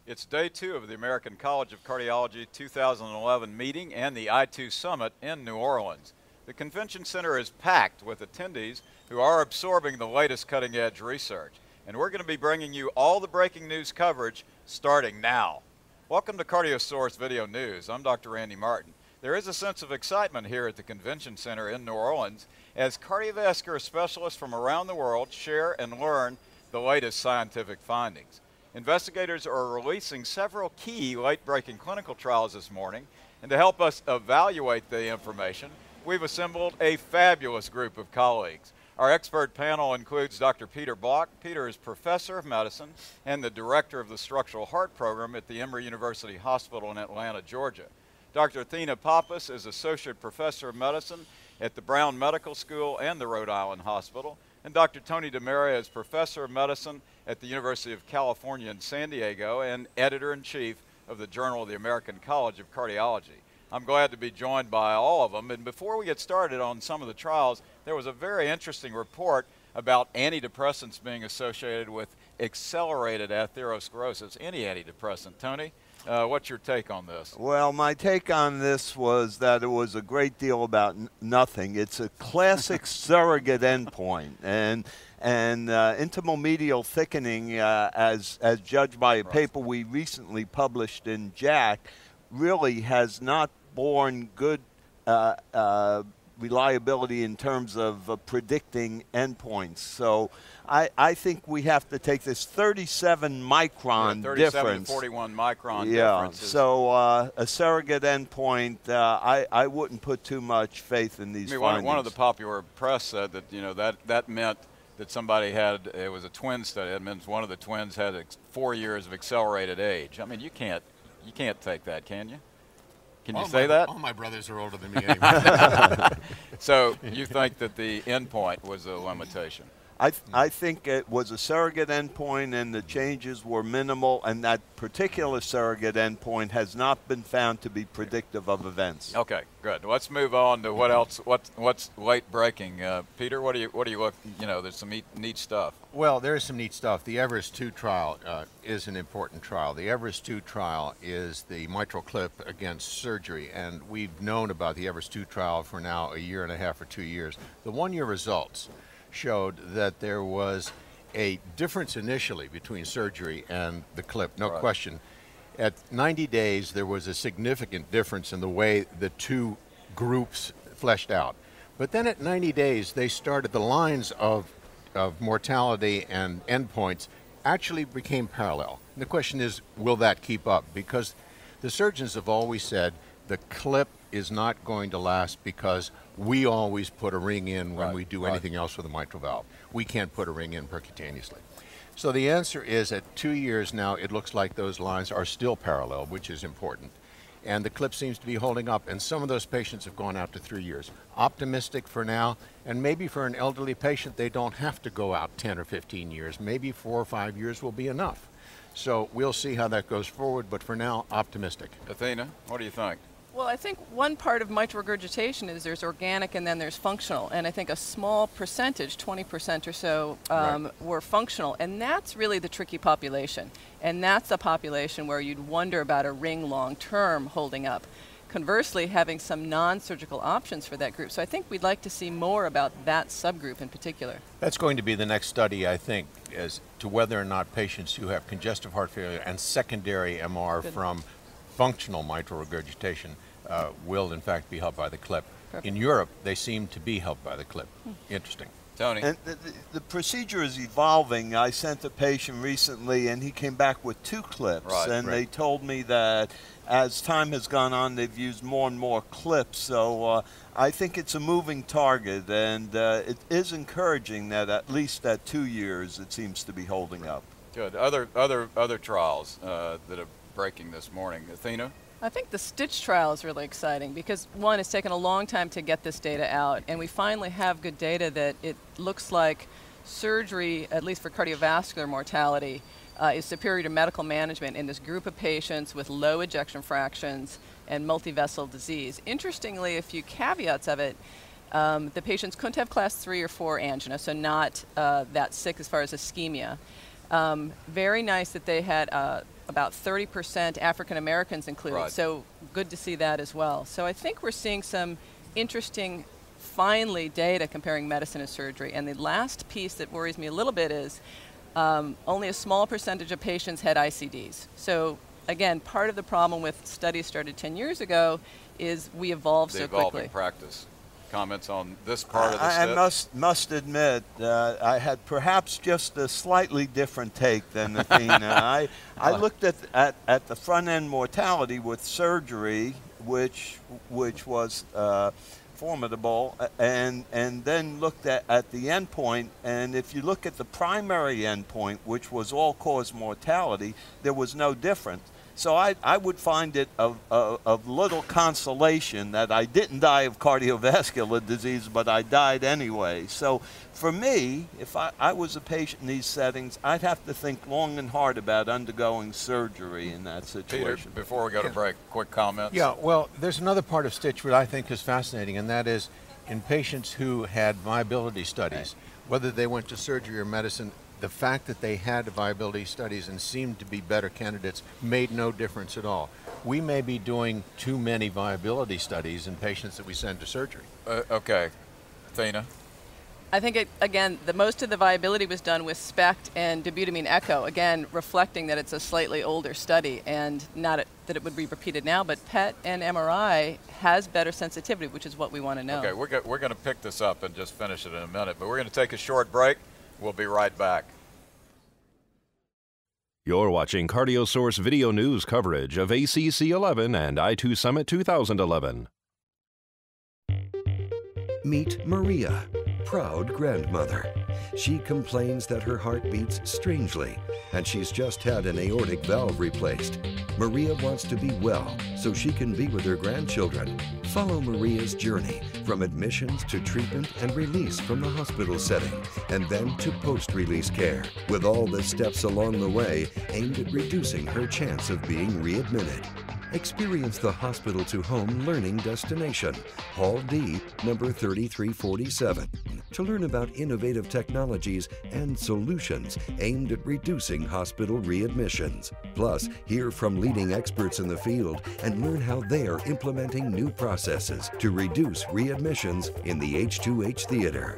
It's day 2 of the American College of Cardiology 2011 meeting and the I2 Summit in New Orleans. The convention center is packed with attendees who are absorbing the latest cutting-edge research. And we're going to be bringing you all the breaking news coverage starting now. Welcome to CardioSource Video News. I'm Dr. Randy Martin. There is a sense of excitement here at the convention center in New Orleans as cardiovascular specialists from around the world share and learn the latest scientific findings. Investigators are releasing several key late-breaking clinical trials this morning, and to help us evaluate the information, we've assembled a fabulous group of colleagues. Our expert panel includes Dr. Peter Block. Peter is Professor of Medicine and the Director of the Structural Heart Program at the Emory University Hospital in Atlanta, Georgia. Dr. Athena Pappas is Associate Professor of Medicine at the Brown Medical School and the Rhode Island Hospital. And Dr. Tony DeMaria is Professor of Medicine at the University of California in San Diego and Editor-in-Chief of the Journal of the American College of Cardiology. I'm glad to be joined by all of them. And before we get started on some of the trials, there was a very interesting report about antidepressants being associated with accelerated atherosclerosis. Any antidepressant. Tony, what's your take on this? Well, my take on this was that it was a great deal about nothing. It's a classic surrogate endpoint, and intimomedial thickening, as judged by a paper we recently published in JACC, really has not borne good reliability in terms of predicting endpoints. So I think we have to take this 37 micron 37 difference. To 41 micron difference. difference. So a surrogate endpoint, I wouldn't put too much faith in these findings. One of the popular press said that, you know, that meant that somebody had, it was a twin study, it meant one of the twins had 4 years of accelerated age. I mean, you can't take that, can you? Can you say that? All my brothers are older than me anyway. So you think that the endpoint was a limitation? I think it was a surrogate endpoint and the changes were minimal, and that particular surrogate endpoint has not been found to be predictive of events. Okay, good. Let's move on to what else. What's late breaking? Peter, what do you look? You know, there's some neat stuff. Well, there is some neat stuff. The EVEREST II trial is an important trial. The EVEREST II trial is the mitral clip against surgery, and we've known about the EVEREST II trial for now a year and a half or 2 years. The one-year results showed that there was a difference initially between surgery and the clip, no question. At 90 days, there was a significant difference in the way the two groups fleshed out. But then at 90 days, they started, the lines of mortality and endpoints actually became parallel. And the question is, will that keep up? Because the surgeons have always said the clip is not going to last because we always put a ring in when we do anything else with a mitral valve. We can't put a ring in percutaneously. So the answer is at 2 years now, it looks like those lines are still parallel, which is important. And the clip seems to be holding up, and some of those patients have gone out to 3 years. Optimistic for now, and maybe for an elderly patient, they don't have to go out 10 or 15 years. Maybe 4 or 5 years will be enough. So we'll see how that goes forward, but for now, optimistic. Athena, what do you think? Well, I think one part of mitral regurgitation is there's organic and then there's functional. And I think a small percentage, 20% or so, were functional. And that's really the tricky population. And that's the population where you'd wonder about a ring long-term holding up. Conversely, having some non-surgical options for that group. So I think we'd like to see more about that subgroup in particular. That's going to be the next study, I think, as to whether or not patients who have congestive heart failure and secondary MR from functional mitral regurgitation will in fact be helped by the clip. Perfect. In Europe, they seem to be helped by the clip. Interesting. Tony? And the procedure is evolving. I sent a patient recently and he came back with 2 clips, and they told me that as time has gone on, they've used more and more clips. So I think it's a moving target, and it is encouraging that at least at 2 years it seems to be holding up. Good. Other trials that are breaking this morning. Athena? I think the STICH trial is really exciting because, one, it's taken a long time to get this data out, and we finally have good data that it looks like surgery, at least for cardiovascular mortality, is superior to medical management in this group of patients with low ejection fractions and multivessel disease. Interestingly, a few caveats of it, the patients couldn't have class 3 or 4 angina, so not that sick as far as ischemia. Very nice that they had about 30% African Americans included. Right. So good to see that as well. So I think we're seeing some interesting, finally, data comparing medicine and surgery. And the last piece that worries me a little bit is only a small percentage of patients had ICDs. So again, part of the problem with studies started 10 years ago is we evolved so quickly. The evolving practice. Comments on this part of the I STICH? must admit, I had perhaps just a slightly different take than Athena. I looked at the front-end mortality with surgery, which was formidable, and then looked at the endpoint, and if you look at the primary endpoint, which was all-cause mortality, there was no difference. So I would find it of little consolation that I didn't die of cardiovascular disease, but I died anyway. So for me, if I was a patient in these settings, I'd have to think long and hard about undergoing surgery in that situation. Peter, before we go to break, quick comments. Yeah, well, there's another part of STICH that I think is fascinating, and that is in patients who had viability studies, whether they went to surgery or medicine, the fact that they had viability studies and seemed to be better candidates made no difference at all. We may be doing too many viability studies in patients that we send to surgery. Okay. Athena? I think, again, most of the viability was done with SPECT and dobutamine echo, again, reflecting that it's a slightly older study and not that it would be repeated now, but PET and MRI has better sensitivity, which is what we want to know. Okay, we're going to pick this up and just finish it in a minute, but we're going to take a short break. We'll be right back. You're watching CardioSource video news coverage of ACC.11 and I2 Summit 2011. Meet Maria, proud grandmother. She complains that her heart beats strangely, and she's just had an aortic valve replaced. Maria wants to be well so she can be with her grandchildren. Follow Maria's journey from admissions to treatment and release from the hospital setting, and then to post-release care, with all the steps along the way aimed at reducing her chance of being readmitted. Experience the hospital-to-home learning destination, Hall D, number 3347, to learn about innovative technologies and solutions aimed at reducing hospital readmissions. Plus, hear from leading experts in the field and learn how they are implementing new processes to reduce readmissions in the H2H theater.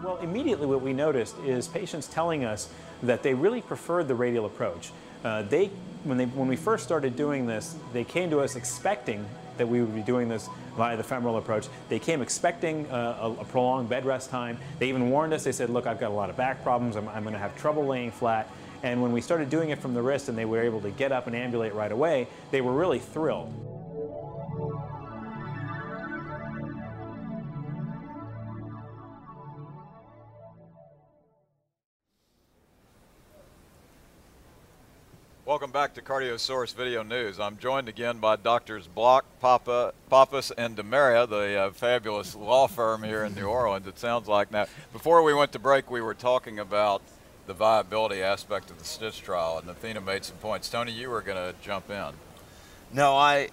Well, immediately what we noticed is patients telling us that they really preferred the radial approach. When we first started doing this, they came to us expecting that we would be doing this via the femoral approach. They came expecting a prolonged bed rest time. They even warned us. They said, look, I've got a lot of back problems. I'm going to have trouble laying flat. And when we started doing it from the wrist and they were able to get up and ambulate right away, they were really thrilled. Welcome back to CardioSource Video News. I'm joined again by Doctors Block, Pappas, and DeMaria, the fabulous law firm here in New Orleans, it sounds like. Now, before we went to break, we were talking about the viability aspect of the STICH trial, and Athena made some points. Tony, you were going to jump in. No, I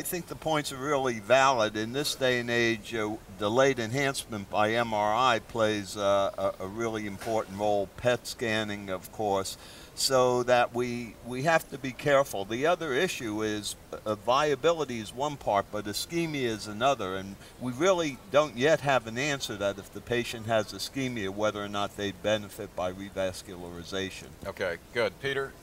think the points are really valid. In this day and age, delayed enhancement by MRI plays a really important role, PET scanning, of course, so that we have to be careful. The other issue is viability is one part, but ischemia is another, and we really don't yet have an answer that if the patient has ischemia, whether or not they benefit by revascularization. Okay, good. Peter,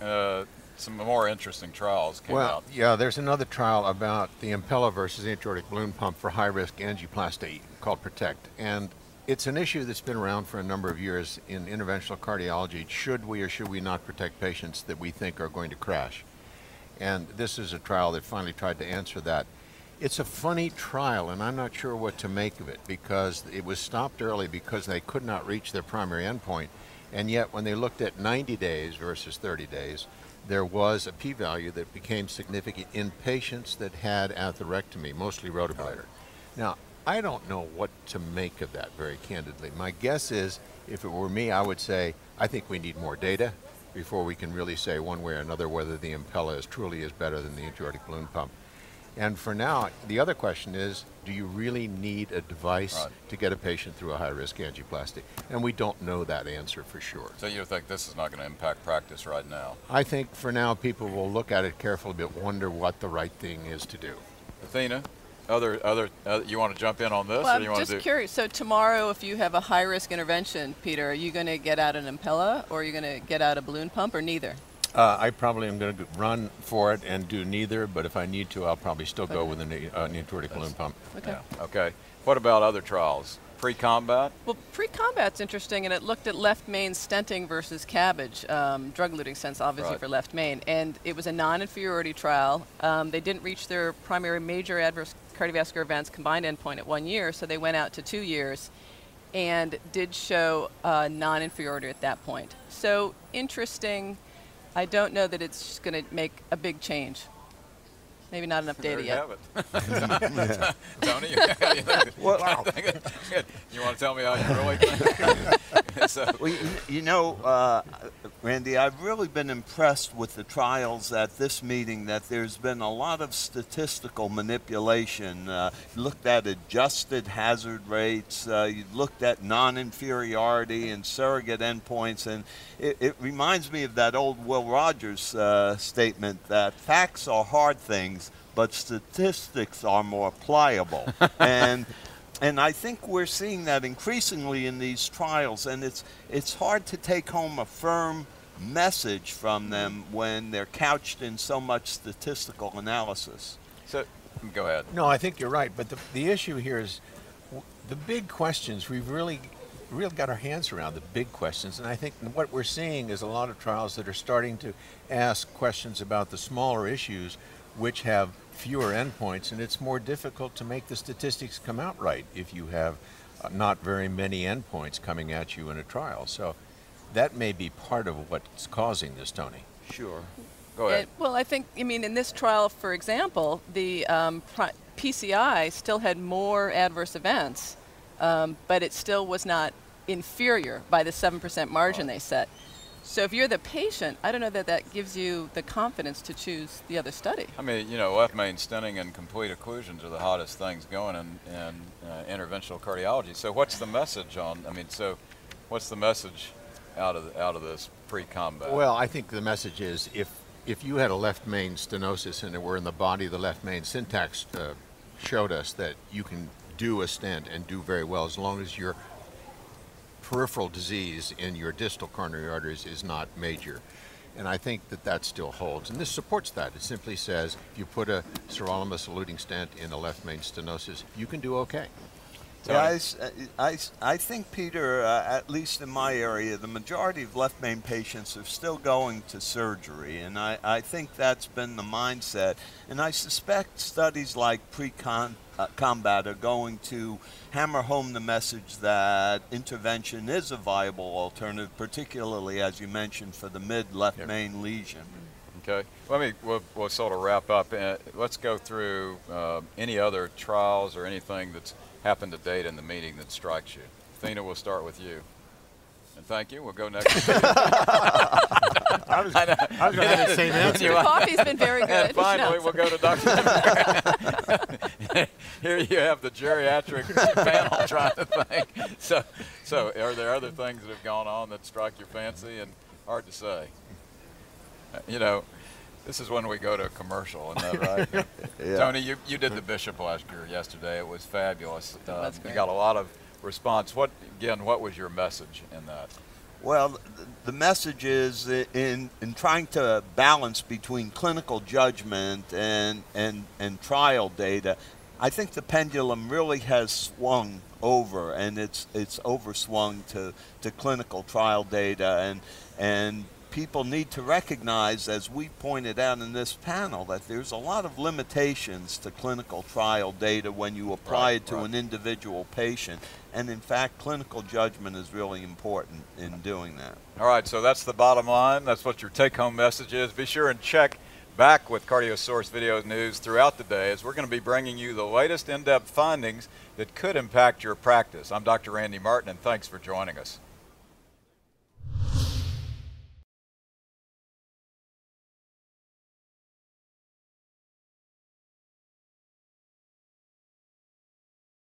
some more interesting trials came out. Yeah, there's another trial about the Impella versus intra-aortic balloon pump for high-risk angioplasty called PROTECT, and it's an issue that's been around for a number of years in interventional cardiology. Should we or should we not protect patients that we think are going to crash? And this is a trial that finally tried to answer that. It's a funny trial, and I'm not sure what to make of it, because it was stopped early because they could not reach their primary endpoint, and yet when they looked at 90 days versus 30 days, there was a p-value that became significant in patients that had atherectomy, mostly rotoblator. Now, I don't know what to make of that, very candidly. My guess is, if it were me, I would say, I think we need more data before we can really say one way or another whether the Impella truly is better than the intra-aortic balloon pump. And for now, the other question is, do you really need a device to get a patient through a high-risk angioplasty? And we don't know that answer for sure. So you think this is not going to impact practice right now? I think for now people will look at it carefully but wonder what the right thing is to do. Athena, you want to jump in on this? Well, or you I'm want just to do curious. So tomorrow, if you have a high-risk intervention, Peter, are you going to get out an Impella, or are you going to get out a balloon pump, or neither? I probably am going to run for it and do neither, but if I need to, I'll probably still go with an intra-aortic balloon pump. Okay. Yeah. Okay. What about other trials? PRECOMBAT? Well, PRECOMBAT's interesting, and it looked at left main stenting versus cabbage, drug-eluting stents, obviously, for left main. And it was a non-inferiority trial. They didn't reach their primary major adverse cardiovascular events combined endpoint at 1 year, so they went out to 2 years and did show non-inferiority at that point. So interesting. I don't know that it's going to make a big change. Maybe not enough data yet. Tony, you want to tell me how you really think? Well, you know, Randy, I've really been impressed with the trials at this meeting that there's been a lot of statistical manipulation. You looked at adjusted hazard rates, you looked at non-inferiority and surrogate endpoints, and it reminds me of that old Will Rogers statement that facts are hard things, but statistics are more pliable. And I think we're seeing that increasingly in these trials, and it's hard to take home a firm message from them when they're couched in so much statistical analysis. So, go ahead. No, I think you're right, but the issue here is the big questions. We've really got our hands around the big questions, and I think what we're seeing is a lot of trials that are starting to ask questions about the smaller issues which have fewer endpoints, and it's more difficult to make the statistics come out right if you have not very many endpoints coming at you in a trial. So that may be part of what's causing this, Tony. Sure. Go ahead. Well, I think, in this trial, for example, the PCI still had more adverse events, but it still was not inferior by the 7% margin they set. So if you're the patient, I don't know that that gives you the confidence to choose the other study. I mean, left main stenting and complete occlusions are the hottest things going in interventional cardiology. So what's the message on? What's the message out of this PRECOMBAT? Well, I think the message is if you had a left main stenosis and it were in the body, the left main syntax showed us that you can do a stent and do very well as long as your peripheral disease in your distal coronary arteries is not major. And I think that still holds. And this supports that. It simply says if you put a sirolimus eluting stent in a left main stenosis, you can do okay. Yeah, I think, Peter, at least in my area, the majority of left main patients are still going to surgery, and I think that's been the mindset. And I suspect studies like PRECOMBAT are going to hammer home the message that intervention is a viable alternative, particularly, as you mentioned, for the mid-left main lesion. Okay. We'll sort of wrap up. Let's go through any other trials or anything that's happened to date in the meeting that strikes you. Athena, we'll start with you. And thank you. We'll go next. I was going to have the same answer. The coffee's been very good. And finally, we'll go to Dr. Here you have the geriatric panel trying to think. So are there other things that have gone on that strike your fancy? And hard to say. This is when we go to a commercial, isn't that right? Yeah. Tony, you did the Bishop yesterday. It was fabulous. That's great. You got a lot of response. What was your message in that? Well, the message is in trying to balance between clinical judgment and trial data, I think the pendulum really has swung over, and it's overswung to clinical trial data, and people need to recognize, as we pointed out in this panel, that there's a lot of limitations to clinical trial data when you apply it to an individual patient. And in fact, clinical judgment is really important in doing that. All right, so that's the bottom line. That's what your take-home message is. Be sure and check back with CardioSource Video News throughout the day, as we're going to be bringing you the latest in-depth findings that could impact your practice. I'm Dr. Randy Martin, and thanks for joining us.